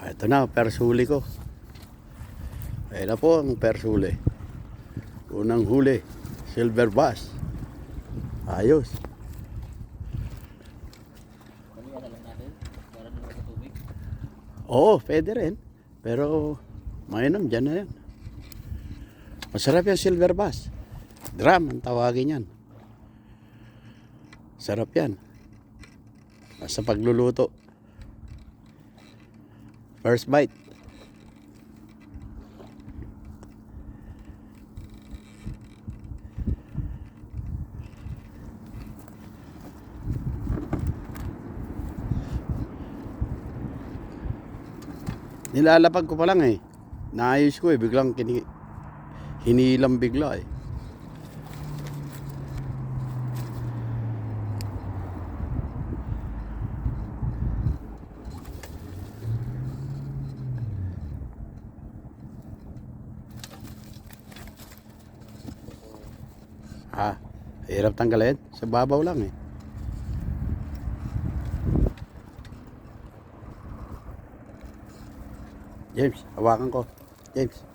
Ito na, persuli ko. Ayan na po ang persuli. Unang huli, silver bass. Ayos. Paliwan na lang natin para naman sa tubig. Oo, pwede rin. Pero mainam, dyan na yan. Masarap yung silver bass. Drum ang tawagin yan. Sarap yan. Basta pagluluto. First bite. Nilalapag ko pa lang eh. Naayos ko eh. Biglang hinilang bigla eh. Hirap tanggalin. Sa babaw lang eh. James, hawakan ko. James.